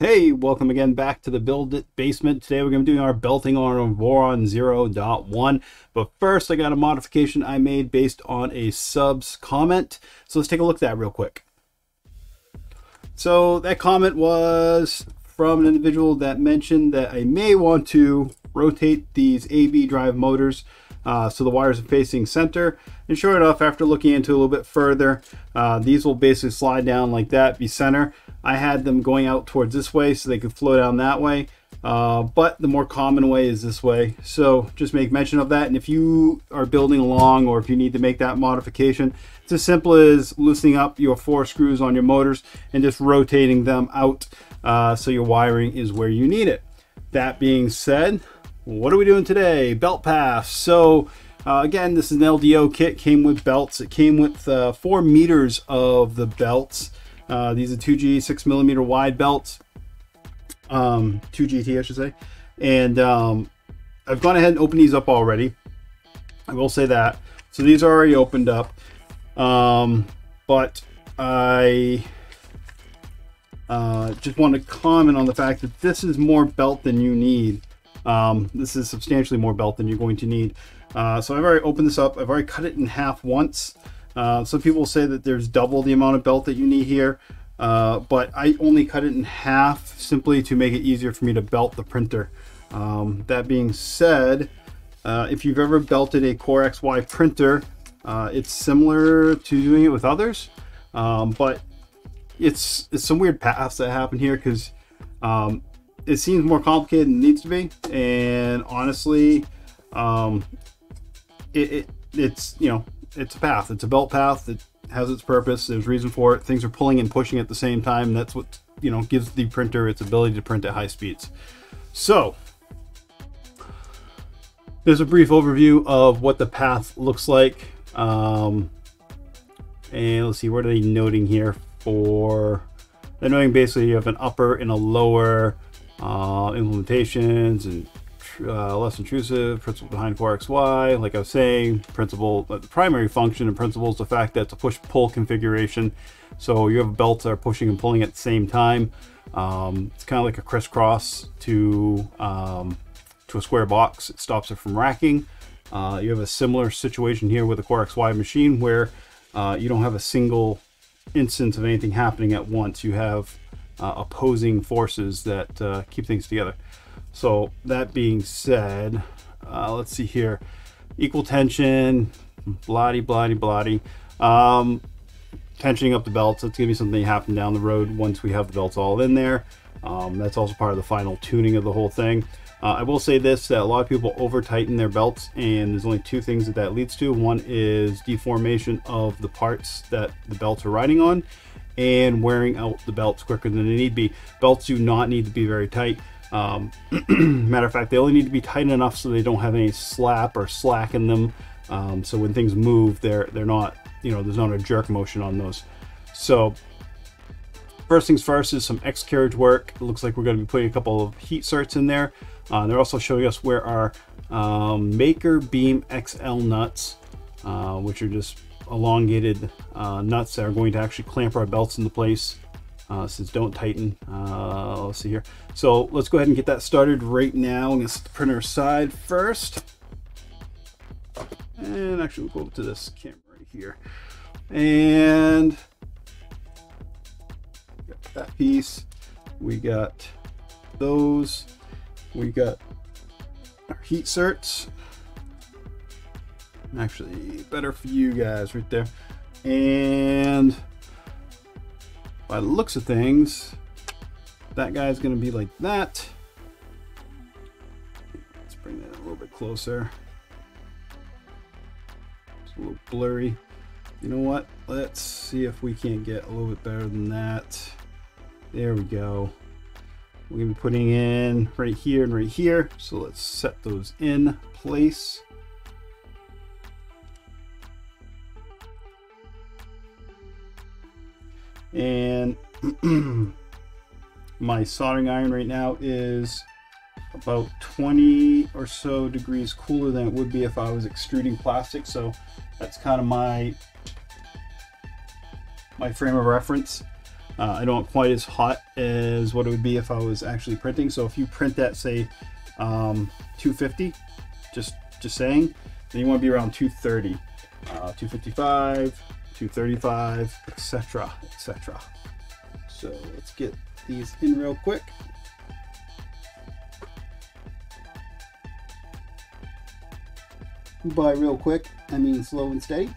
Hey, welcome again back to the Build It Basement. Today we're going to be doing our belting on a Voron 0.1. But first, I got a modification I made based on a sub's comment. So let's take a look at that real quick. So that comment was from an individual that mentioned that I may want to rotate these AB drive motors so the wires are facing center. And sure enough, after looking into it a little bit further, these will basically slide down like that, be center. I had them going out towards this way so they could flow down that way, but the more common way is this way. So just make mention of that. And if you are building along, or if you need to make that modification, it's as simple as loosening up your 4 screws on your motors and just rotating them out so your wiring is where you need it. That being said, what are we doing today? Belt paths. So again, this is an LDO kit, came with belts. It came with 4 meters of the belts. These are 2G 6mm wide belts, 2GT I should say. And I've gone ahead and opened these up already. I will say that. So these are already opened up. But I just want to comment on the fact that this is more belt than you need. This is substantially more belt than you're going to need. So I've already opened this up. I've already cut it in half once. Some people say that there's double the amount of belt that you need here, but I only cut it in half simply to make it easier for me to belt the printer. That being said, if you've ever belted a Core XY printer, it's similar to doing it with others, but it's some weird paths that happen here because it seems more complicated than it needs to be. And honestly, it's you know, it's a path. It's a belt path that has its purpose. There's reason for it. Things are pulling and pushing at the same time. And that's what, you know, gives the printer its ability to print at high speeds. So there's a brief overview of what the path looks like. And let's see, what are they noting here for? They're noting basically you have an upper and a lower implementations and less intrusive, principle behind Core XY. Like I was saying, principle, the primary function and principle is the fact that it's a push-pull configuration. So you have belts that are pushing and pulling at the same time. It's kind of like a crisscross to a square box. It stops it from racking. You have a similar situation here with a Core XY machine where you don't have a single instance of anything happening at once. You have opposing forces that keep things together. So that being said, let's see here, equal tension, tensioning up the belts. That's gonna be something that happen down the road once we have the belts all in there. That's also part of the final tuning of the whole thing. I will say this, that a lot of people over tighten their belts, and there's only 2 things that that leads to. One is deformation of the parts that the belts are riding on, and wearing out the belts quicker than they need to be. Belts do not need to be very tight. Matter of fact, they only need to be tight enough so they don't have any slap or slack in them. So when things move, they're not, you know, there's not a jerk motion on those. So first things first is some X carriage work. It looks like we're going to be putting a couple of heat certs in there. They're also showing us where our Maker Beam XL nuts, which are just elongated nuts that are going to actually clamp our belts into place. Since don't tighten. Let's see here. So let's go ahead and get that started right now. I'm going to set the printer aside first. And actually we'll go over to this camera right here. And got that piece. We got those. We got our heat certs. Actually, better for you guys right there. And by the looks of things, that guy's going to be like that. Let's bring that a little bit closer. It's a little blurry. You know what? Let's see if we can't get a little bit better than that. There we go. We're going to be putting in right here and right here. So let's set those in place. And my soldering iron right now is about 20 or so degrees cooler than it would be if I was extruding plastic. So that's kind of my frame of reference. I don't want quite as hot as what it would be if I was actually printing. So if you print at, say, 250, just saying, then you want to be around 230, 255, 235, etc., etc. So let's get these in real quick. By real quick, I mean slow and steady.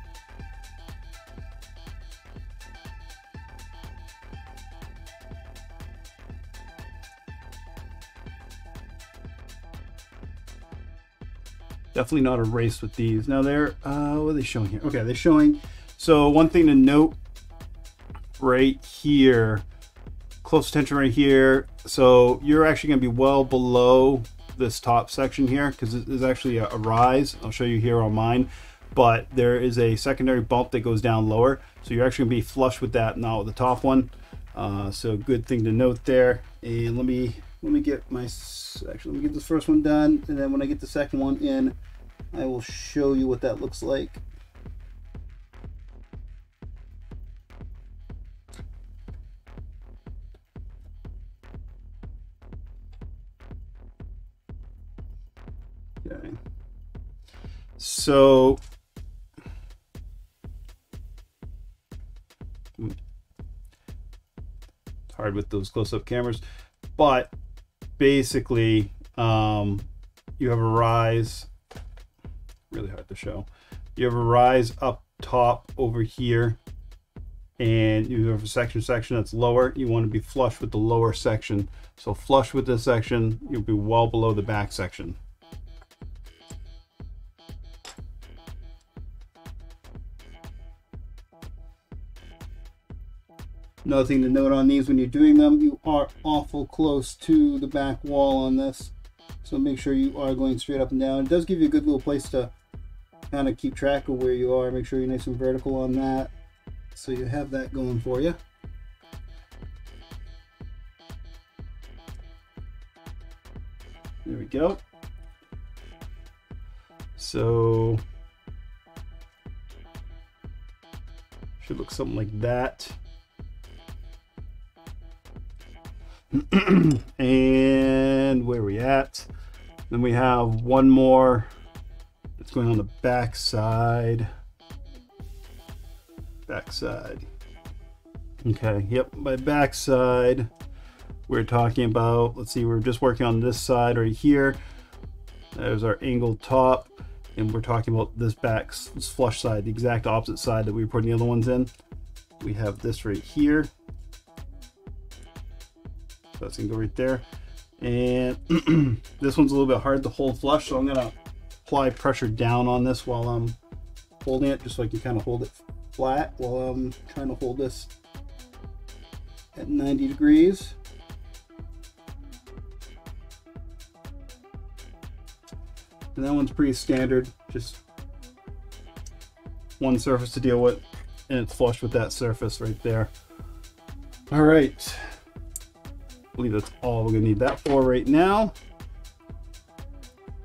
Definitely not a race with these. Now they're, what are they showing here? Okay, they're showing, so one thing to note right here, close attention right here. So you're actually gonna be well below this top section here because there's actually a rise. I'll show you here on mine, but there is a secondary bump that goes down lower. So you're actually gonna be flush with that, not with the top one. So good thing to note there. And let me get my, actually let me get this first one done, and then when I get the second one in, I will show you what that looks like. Okay. So it's hard with those close-up cameras, but basically you have a rise, really hard to show. You have a rise up top over here, and you have a section that's lower. You want to be flush with the lower section. So flush with this section, you'll be well below the back section. Another thing to note on these when you're doing them, you are awful close to the back wall on this. So make sure you are going straight up and down. It does give you a good little place to kind of keep track of where you are. Make sure you're nice and vertical on that. So you have that going for you. There we go. So should look something like that. And where are we at? Then we have one more that's going on the back side. Okay, yep, by back side we're talking about, let's see, we're just working on this side right here. There's our angled top, and we're talking about this back, this flush side, the exact opposite side that we were putting the other ones in. We have this right here. So that's gonna go right there. And this one's a little bit hard to hold flush, so I'm gonna apply pressure down on this while I'm holding it, just so I can kind of hold it flat while I'm trying to hold this at 90 degrees. And that one's pretty standard, just one surface to deal with, and it's flush with that surface right there. All right. I believe that's all we're gonna need that for right now.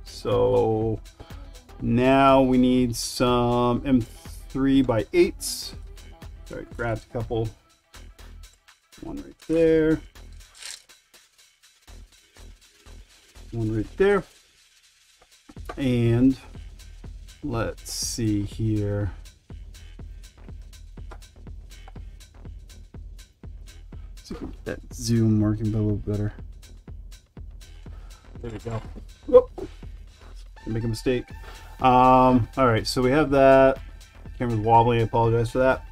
So now we need some M3x8s. All right, grabbed a couple. One right there. One right there. And let's see here. That zoom working a little better. There we go. Whoop. Make a mistake. All right, so we have that. Camera's wobbly. I apologize for that.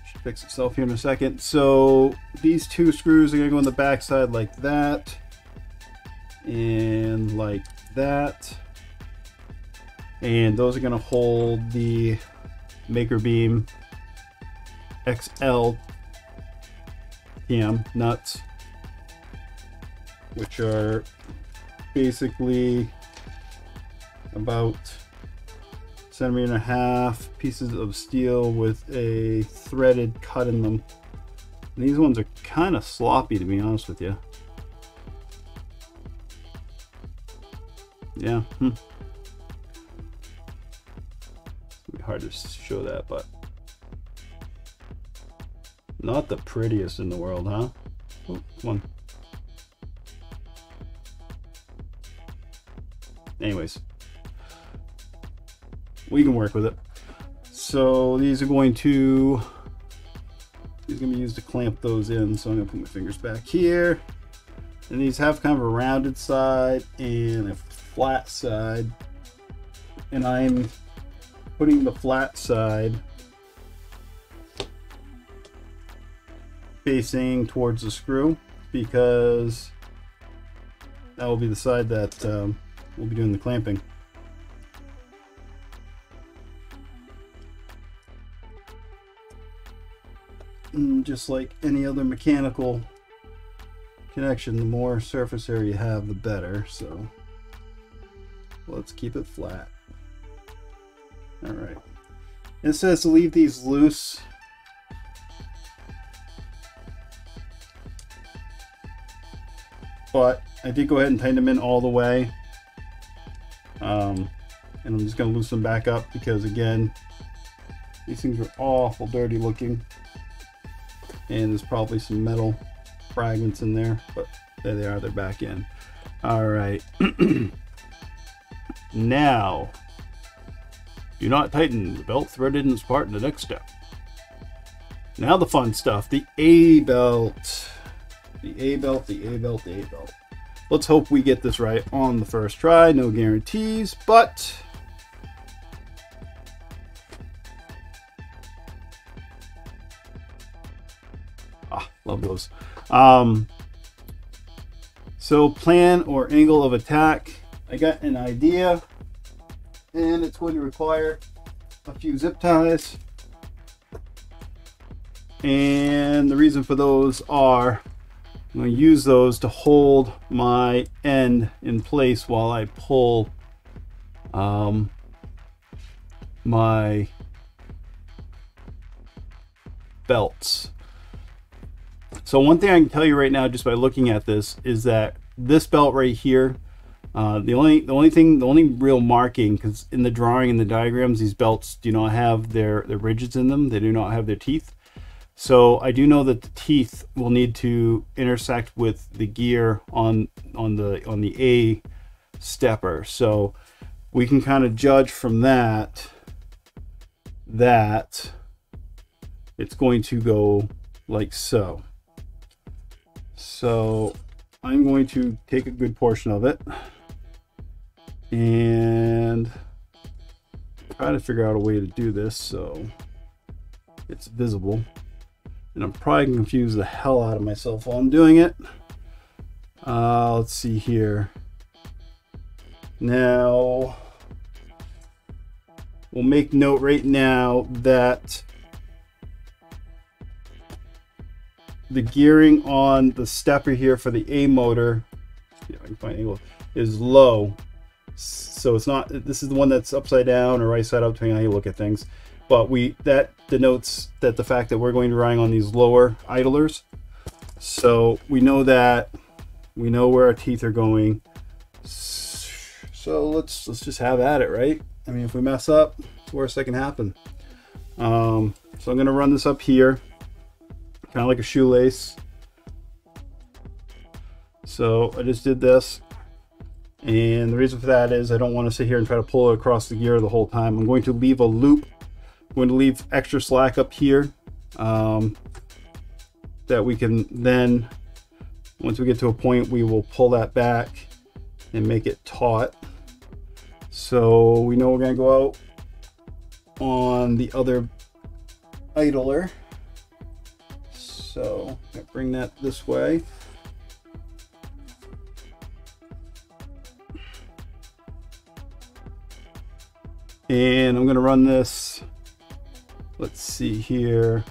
Should fix itself here in a second. So these two screws are gonna go on the back side like that, and like that, and those are gonna hold the Maker Beam XL nuts, which are basically about 1.5 centimeter pieces of steel with a threaded cut in them. And these ones are kind of sloppy, to be honest with you. Yeah. It's gonna be hard to show that, but Not the prettiest in the world, huh? Oh, come on. Anyways, we can work with it. So these are going to be used to clamp those in. So I'm gonna put my fingers back here. And these have kind of a rounded side and a flat side. And I'm putting the flat side facing towards the screw, because that will be the side that we'll be doing the clamping. And just like any other mechanical connection, the more surface area you have, the better. So let's keep it flat. All right. It says to leave these loose. But I did go ahead and tighten them in all the way. And I'm just going to loosen them back up because, again, these things are awful dirty looking. And there's probably some metal fragments in there, but there they are, they're back in. All right. Now, do not tighten the belt threaded in part in the next step. Now the fun stuff, the A-belt. The A-belt, the A-belt, the A-belt. Let's hope we get this right on the first try. No guarantees, but love those. So plan or angle of attack. I got an idea, and it's going to require a few zip ties. And the reason for those are I'm going to use those to hold my end in place while I pull my belts. So one thing I can tell you right now, just by looking at this, is that this belt right here, the only real marking, because in the drawing and the diagrams, these belts do not have their ridges in them. They do not have their teeth. So I do know that the teeth will need to intersect with the gear on the A stepper. So we can kind of judge from that it's going to go like so. So I'm going to take a good portion of it and try to figure out a way to do this so it's visible. And I'm probably gonna confuse the hell out of myself while I'm doing it. Let's see here. Now, we'll make note right now that the gearing on the stepper here for the A motor, see if I can find angle, is low. So it's not, this is the one that's upside down or right side up, depending on how you look at things. But that denotes that the fact that we're going to be relying on these lower idlers. So we know where our teeth are going. So let's just have at it, right? I mean, if we mess up, it's the worst that can happen. So I'm going to run this up here, kind of like a shoelace. So I just did this. And the reason for that is I don't want to sit here and try to pull it across the gear the whole time. I'm going to leave a loop. I'm going to leave extra slack up here that we can then, once we get to a point, we will pull that back and make it taut. So we know we're going to go out on the other idler. So I'm going to bring that this way. And I'm going to run this, let's see here.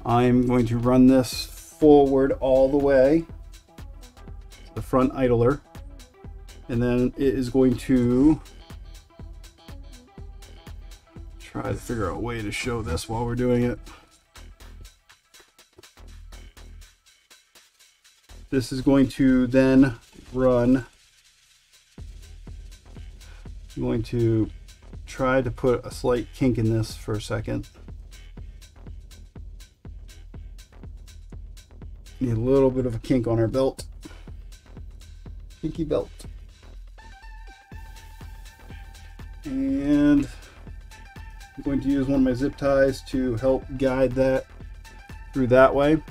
I'm going to run this forward all the way to the front idler. And then it is going to try to figure out a way to show this while we're doing it. This is going to then run. I'm going to try to put a slight kink in this for a second. Need a little bit of a kink on our belt. Kinky belt. And I'm going to use one of my zip ties to help guide that through that way.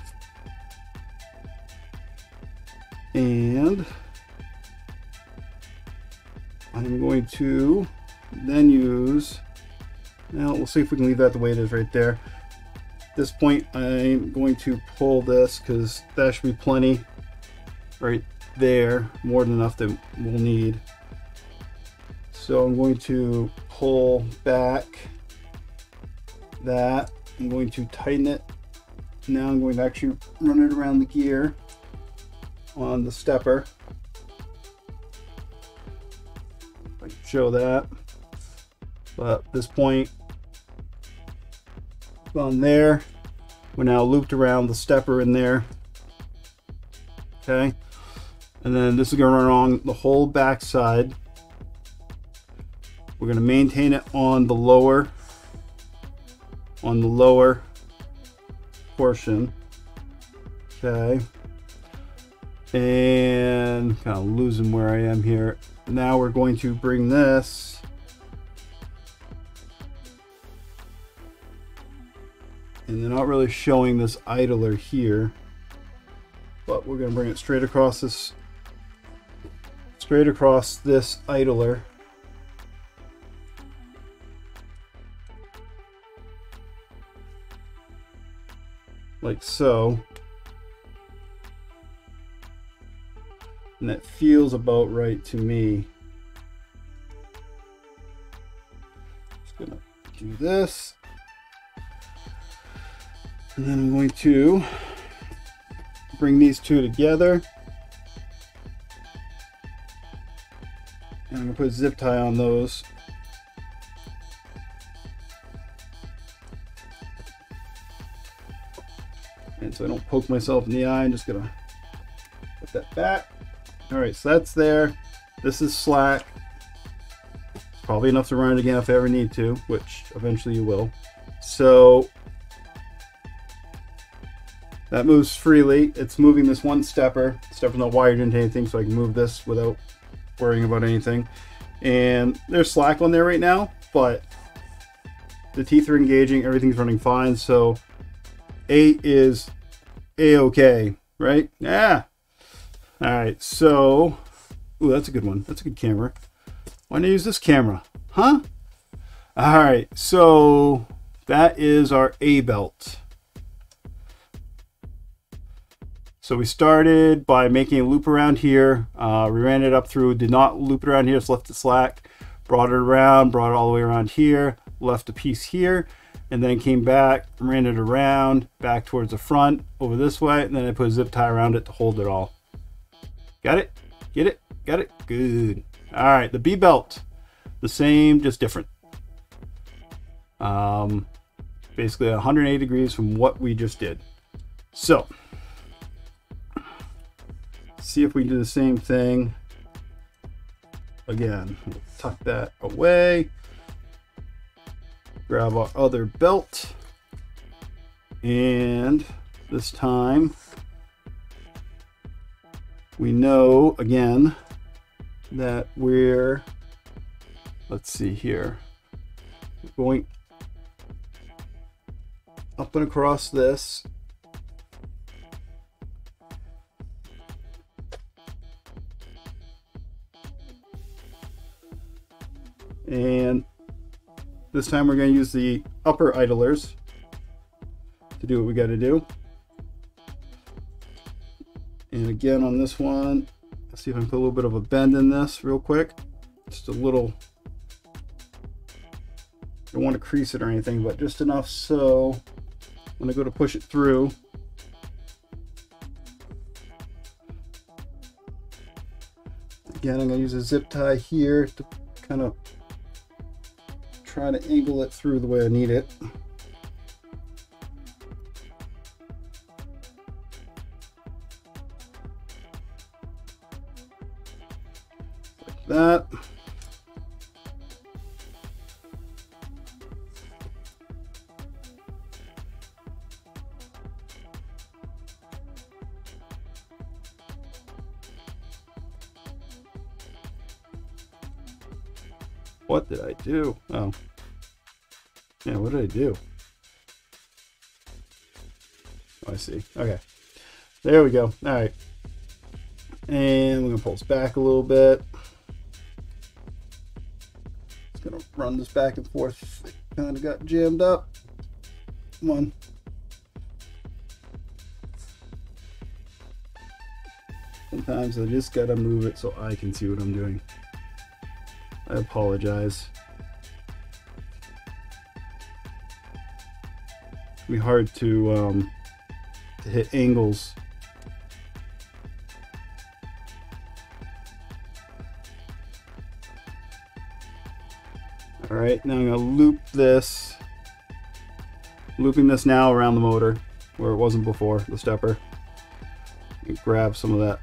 And I'm going to then use, now we'll see if we can leave that the way it is right there. At this point, I'm going to pull this because that should be plenty right there, more than enough that we'll need. So I'm going to pull back that. I'm going to tighten it. Now I'm going to actually run it around the gear on the stepper. I can show that. But at this point, on there, we're now looped around the stepper in there. Okay, and then this is going to run along the whole back side. We're going to maintain it on the lower portion. Okay, and kind of losing where I am here. Now we're going to bring this and they're not really showing this idler here, but we're going to bring it straight across this idler. Like so. And that feels about right to me. Just gonna do this. And then I'm going to bring these two together. And I'm going to put a zip tie on those. And so I don't poke myself in the eye, I'm just going to put that back. All right, so that's there. This is slack. Probably enough to run it again if I ever need to, which eventually you will. So that moves freely. It's moving this one stepper. Stepper's not wired into anything, so I can move this without worrying about anything. And there's slack on there right now, but the teeth are engaging. Everything's running fine. So 8 is A-okay, right? Yeah. All right, so, ooh, that's a good one. That's a good camera. Why not use this camera? Huh? All right, so that is our A belt. So we started by making a loop around here. We ran it up through, did not loop it around here, just left it slack. Brought it around, brought it all the way around here, left a piece here, and then came back, ran it around, back towards the front, over this way, and then I put a zip tie around it to hold it all. Got it? Get it? Got it? Good. All right, the B belt, the same, just different. Basically 180 degrees from what we just did. So, see if we do the same thing. Again, we'll tuck that away. Grab our other belt. And this time, we know, again, that we're, let's see here, going up and across this. And this time we're going to use the upper idlers to do what we got to do. And again on this one, let's see if I can put a little bit of a bend in this real quick. Just a little, don't want to crease it or anything, but just enough so when I go to push it through, again I'm going to use a zip tie here to kind of try to angle it through the way I need it. Like that. What did I do? Oh. Yeah, what did I do? Oh, I see. Okay. There we go. All right. And we're going to pull this back a little bit. Just going to run this back and forth. It kind of got jammed up. Come on. Sometimes I just got to move it so I can see what I'm doing. I apologize. It's be hard to hit angles. All right, now I'm going to loop this. Looping this now around the motor where it wasn't before, the stepper. And grab some of that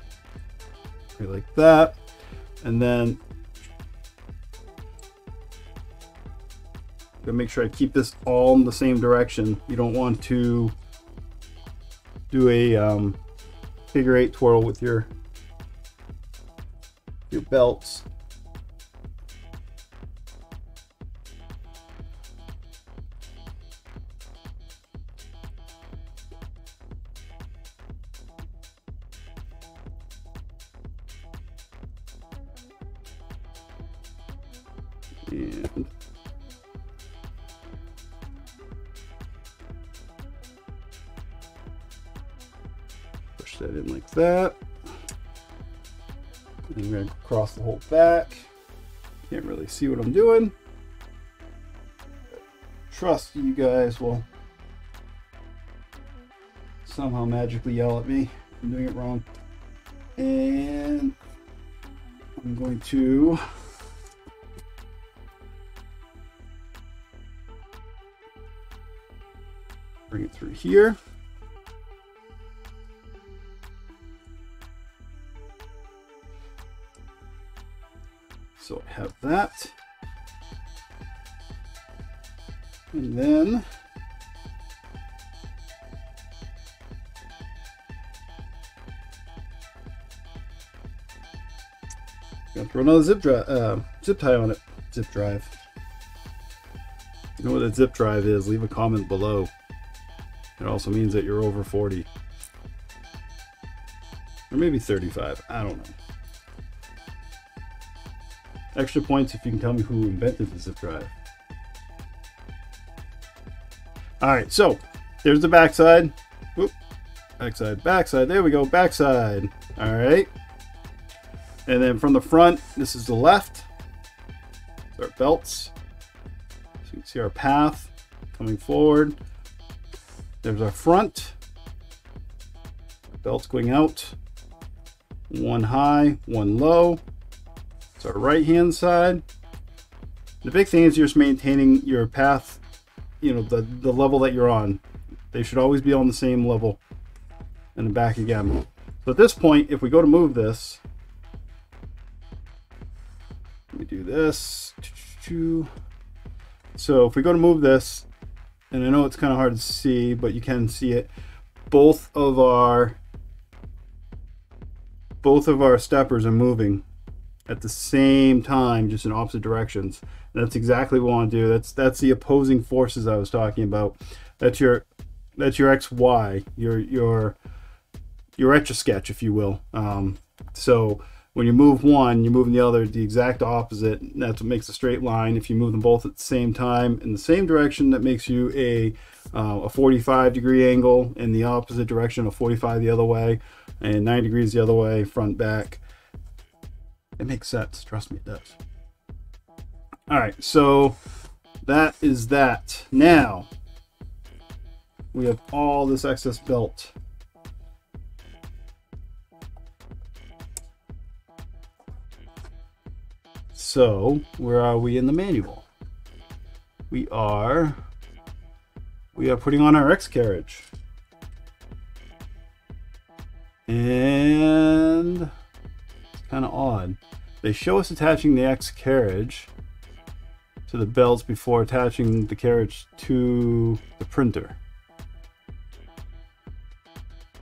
right like that, and then gotta make sure I keep this all in the same direction. You don't want to do a figure 8 twirl with your belts. And push that in like that. And I'm going to cross the whole back. Can't really see what I'm doing. Trust you guys will somehow magically yell at me if I'm doing it wrong. And I'm going to bring it through here. So I have that. And then gonna throw another zip tie on it. Zip drive. You know what a zip drive is? Leave a comment below. It also means that you're over 40. Or maybe 35. I don't know. Extra points if you can tell me who invented the zip drive. Alright, so there's the backside. Whoop. Backside, backside. There we go. Backside. Alright. And then from the front, this is the left. Our belts. So you can see our path coming forward. There's our front. Belts going out. One high, one low. It's our right hand side. The big thing is just maintaining your path, you know, the level that you're on. They should always be on the same level. And then back again. So at this point, if we go to move this, let me do this. So if we go to move this, and I know it's kind of hard to see, but you can see it. Both of our steppers are moving at the same time, just in opposite directions. And that's exactly what we want to do. That's the opposing forces I was talking about. That's your XY, your Etch-a-Sketch, if you will. So when you move one, you're moving the other the exact opposite. That's what makes a straight line. If you move them both at the same time in the same direction, that makes you a 45-degree angle. In the opposite direction, a 45 the other way, and 90 degrees the other way, front, back. It makes sense. Trust me, it does. All right, so that is that. Now we have all this excess belt. So where are we in the manual? We are putting on our X carriage. And it's kind of odd. They show us attaching the X carriage to the belts before attaching the carriage to the printer.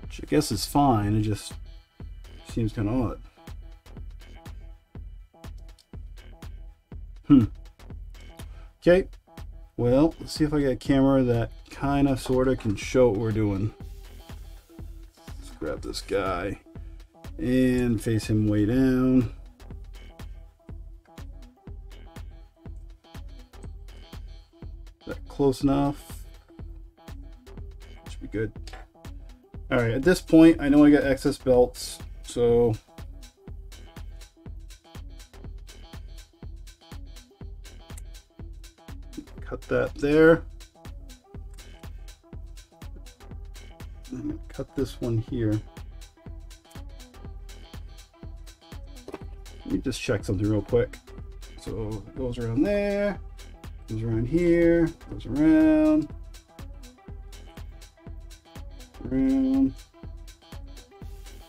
Which I guess is fine, it just seems kind of odd. Okay, well, let's see if I get a camera that kind of sort of can show what we're doing. Let's grab this guy and face him way down. Is that close enough? Should be good. All right, at this point, I know I got excess belts, so cut that there. I'm gonna cut this one here. Let me just check something real quick. So it goes around there, goes around here, goes around.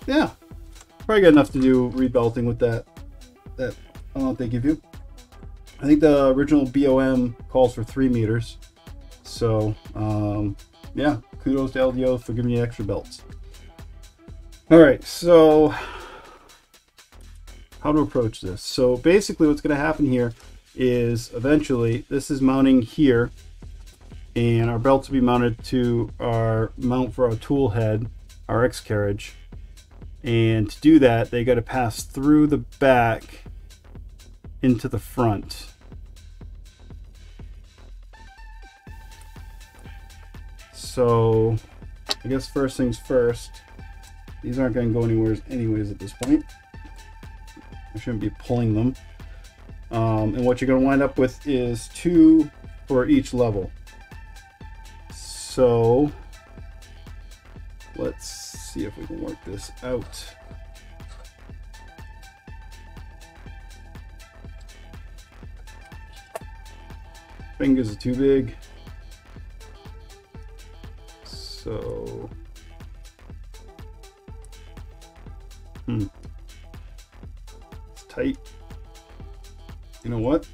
Yeah, probably got enough to do rebelting with that amount they give you. I think the original BOM calls for 3 meters. So yeah, kudos to LDO for giving you extra belts. All right, so how to approach this. So basically what's going to happen here is eventually this is mounting here, and our belts will be mounted to our mount for our tool head, our X carriage. And to do that, they got to pass through the back into the front. So I guess first things first, these aren't going to go anywhere anyways at this point. I shouldn't be pulling them. And what you're going to wind up with is 2 for each level. So let's see if we can work this out. Fingers are too big. So it's tight. You know what?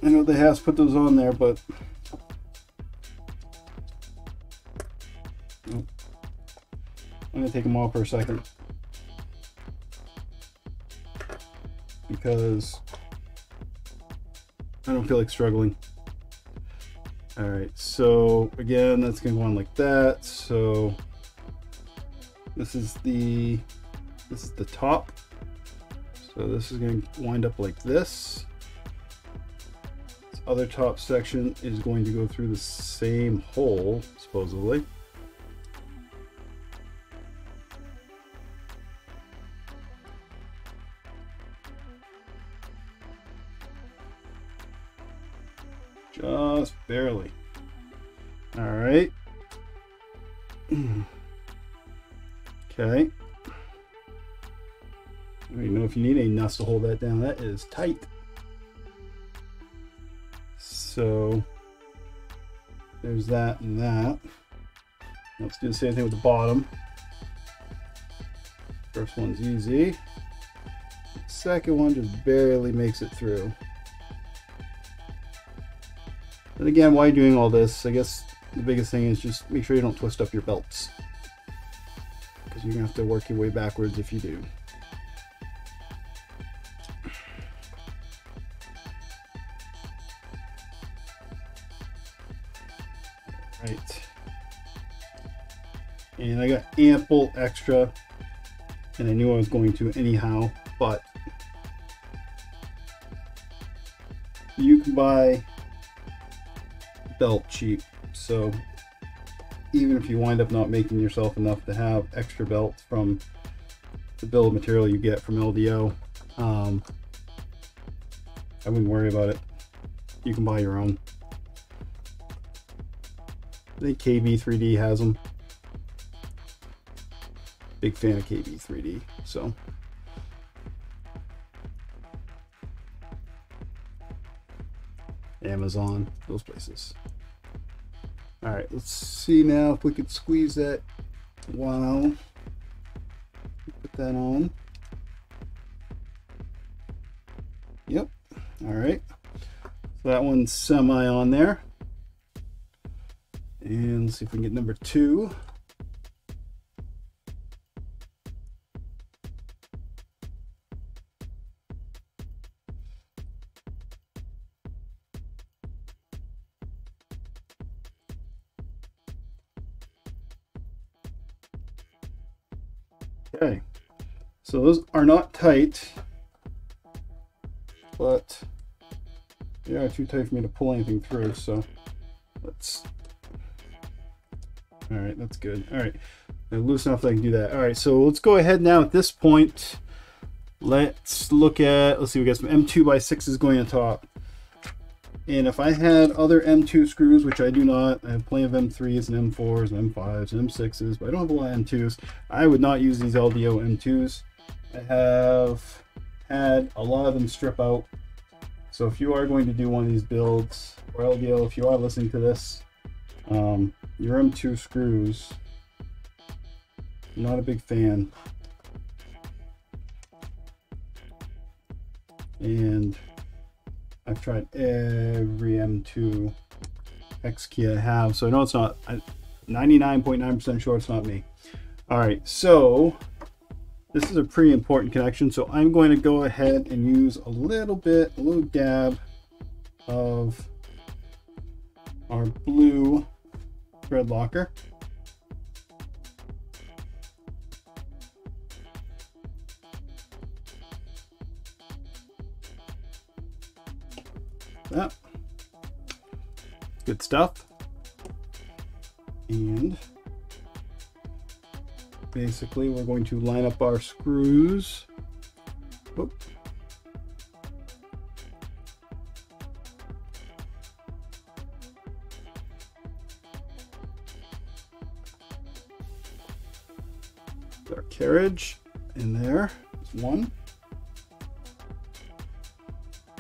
I know they have put those on there, but I'm gonna take them off for a second because I don't feel like struggling. All right, so again, that's gonna go on like that. So this is the top. So this is going to wind up like this. This other top section is going to go through the same hole, supposedly. Just barely. All right. Okay. I don't even know if you need any nuts to hold that down. That is tight. So there's that and that. Let's do the same thing with the bottom. First one's easy. Second one just barely makes it through. And again, while you're doing all this, I guess the biggest thing is just make sure you don't twist up your belts, because you're gonna have to work your way backwards if you do. Right. And I got ample extra, and I knew I was going to anyhow, but you can buy belt cheap. So even if you wind up not making yourself enough to have extra belts from the bill of material you get from LDO, I wouldn't worry about it. You can buy your own. I think KB3D has them. Big fan of KB3D. So Amazon, those places. All right, let's see now if we could squeeze that. Wow. Put that on. Yep. All right. So that one's semi on there. And let's see if we can get number 2. Okay, so those are not tight, but they are too tight for me to pull anything through, so let's, all right, that's good. All right, they're loose enough that I can do that. All right, so let's go ahead now at this point. Let's look at, let's see, we got some M2x6s going on top. And if I had other M2 screws, which I do not, I have plenty of M3s and M4s and M5s and M6s, but I don't have a lot of M2s. I would not use these LDO M2s. I have had a lot of them strip out. So if you are going to do one of these builds, or LDO, if you are listening to this, your M2 screws, I'm not a big fan. And I've tried every M2 X key I have, so I know it's not, 99.9% sure it's not me. All right, so this is a pretty important connection, so I'm going to go ahead and use a little dab of our blue ThreadLocker. That good stuff. And basically we're going to line up our screws. Oop. Our carriage in there is one.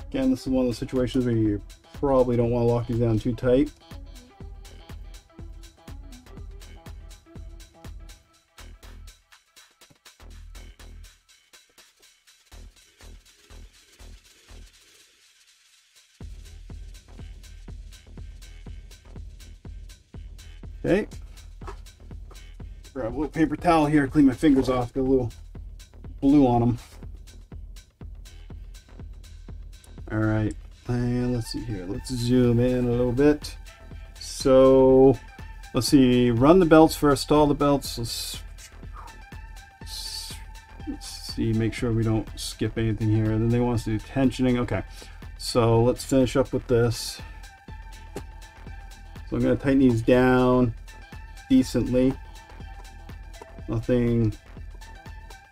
Again, this is one of those situations where you probably don't want to lock these down too tight. Okay. Grab a little paper towel here, clean my fingers off, get a little blue on them. All right, and let's see here. Let's zoom in a little bit. So let's see, run the belts first, install the belts. Let's see, make sure we don't skip anything here. Then they want us to do tensioning. Okay, so let's finish up with this. So I'm going to tighten these down decently. Nothing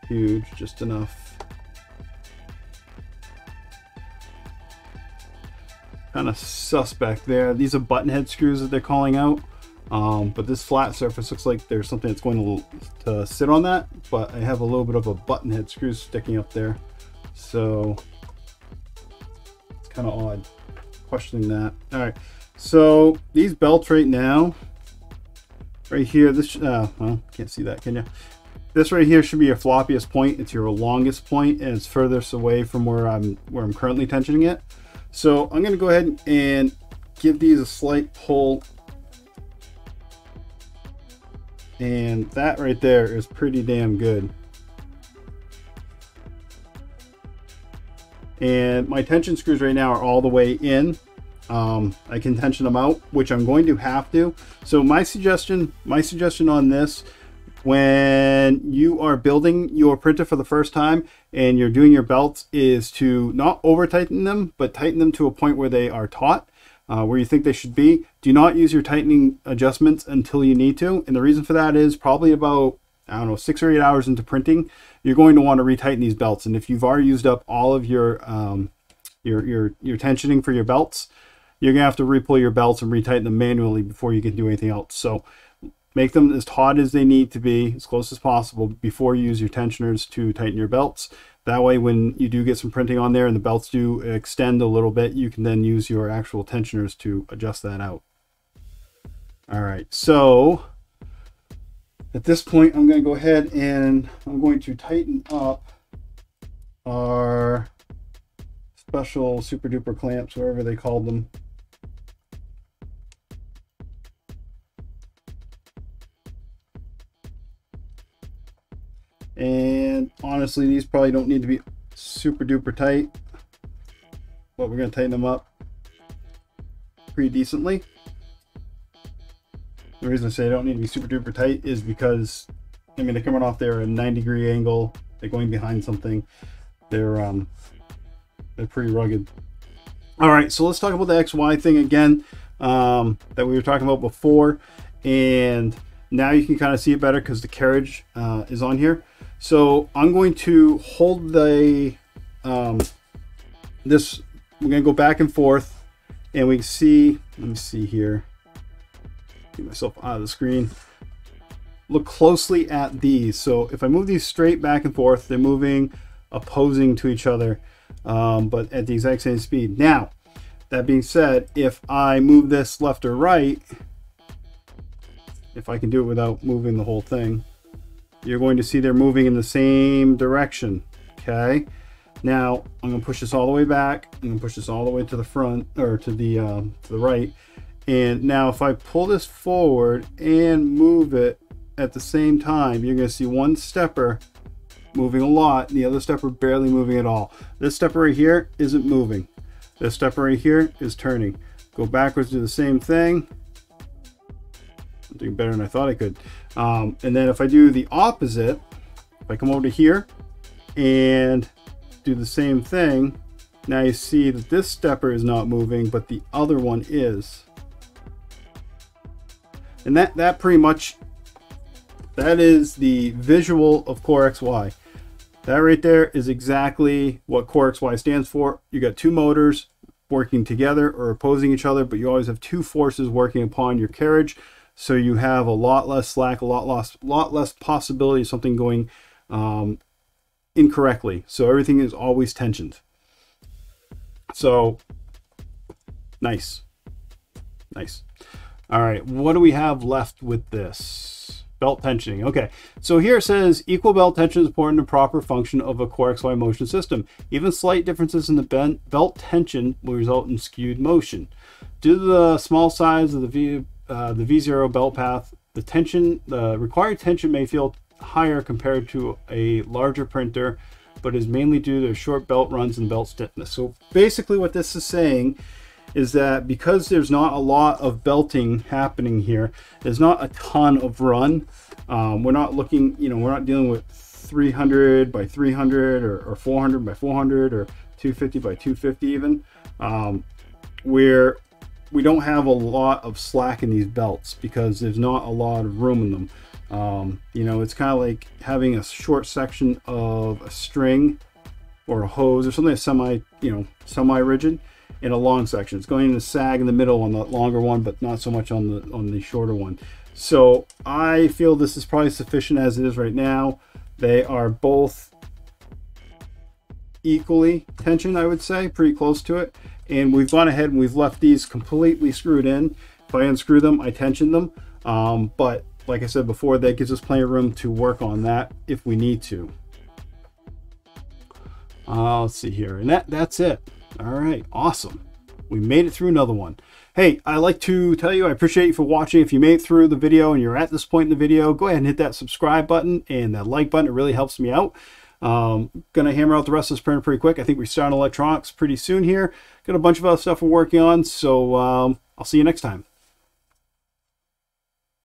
huge, just enough. Kind of suspect there. These are button head screws that they're calling out, but this flat surface looks like there's something that's going to sit on that, but I have a little bit of a button head screw sticking up there, so it's kind of odd questioning that. All right, so these belts right now, right here, this well, can't see that, can you? This right here should be your floppiest point. It's your longest point, and it's furthest away from where I'm currently tensioning it. So I'm going to go ahead and give these a slight pull, and that right there is pretty damn good. And my tension screws right now are all the way in. I can tension them out, which I'm going to have to. So my suggestion on this, when you are building your printer for the first time and you're doing your belts, is to not over tighten them, but tighten them to a point where they are taut, where you think they should be. Do not use your tightening adjustments until you need to. And the reason for that is probably about, I don't know, 6 or 8 hours into printing, you're going to want to retighten these belts. And if you've already used up all of your tensioning for your belts, you're gonna have to re-pull your belts and retighten them manually before you can do anything else. So make them as taut as they need to be, as close as possible, before you use your tensioners to tighten your belts. That way, when you do get some printing on there and the belts do extend a little bit, you can then use your actual tensioners to adjust that out. All right, so at this point, I'm going to go ahead and I'm going to tighten up our special super duper clamps, whatever they called them. And honestly, these probably don't need to be super duper tight, but we're going to tighten them up pretty decently. The reason I say they don't need to be super duper tight is because I mean, they're coming off there at a 90-degree angle. They're going behind something. They're pretty rugged. All right, so let's talk about the XY thing again that we were talking about before. And now you can kind of see it better because the carriage is on here. So I'm going to hold the this. We're going to go back and forth, and we can see. Let me see here. Get myself out of the screen. Look closely at these. So if I move these straight back and forth, they're moving opposing to each other, but at the exact same speed. Now, that being said, if I move this left or right, if I can do it without moving the whole thing, you're going to see they're moving in the same direction. Okay. Now I'm going to push this all the way back. I'm going to push this all the way to the front, or to the right. And now if I pull this forward and move it at the same time, you're going to see one stepper moving a lot, the other stepper barely moving at all. This stepper right here isn't moving. This stepper right here is turning. Go backwards, do the same thing. I'm doing better than I thought I could. And then if I do the opposite, if I come over to here and do the same thing, now you see that this stepper is not moving, but the other one is. And that pretty much, that is the visual of Core XY. That right there is exactly what Core XY stands for. You got two motors working together or opposing each other, but you always have two forces working upon your carriage. So you have a lot less slack, a lot less possibility of something going incorrectly. So everything is always tensioned. So nice. All right, what do we have left with this? Belt tensioning. Okay, so here it says equal belt tension is important to proper function of a Core XY motion system. Even slight differences in the belt tension will result in skewed motion. Due to the small size of the VZero belt path, the required tension may feel higher compared to a larger printer, but is mainly due to short belt runs and belt stiffness. So basically what this is saying is that because there's not a lot of belting happening here, there's not a ton of run. We're not looking, we're not dealing with 300 by 300 or 400 by 400 or 250 by 250 even, where we don't have a lot of slack in these belts because there's not a lot of room in them. It's kind of like having a short section of a string or a hose or something that's semi-rigid, in a long section. It's going to sag in the middle on the longer one, but not so much on the shorter one. So I feel this is probably sufficient as it is right now. They are both equally tensioned, I would say, pretty close to it. And we've gone ahead and we've left these completely screwed in. If I unscrew them, I tension them. But like I said before, that gives us plenty of room to work on that if we need to. Let's see here, and that's it. All right, awesome. We made it through another one. Hey, I'd like to tell you I appreciate you for watching. If you made it through the video and you're at this point in the video, go ahead and hit that subscribe button and that like button. It really helps me out. Gonna hammer out the rest of this printer pretty quick. I think we start on electronics pretty soon here. Got a bunch of other stuff we're working on, so I'll see you next time.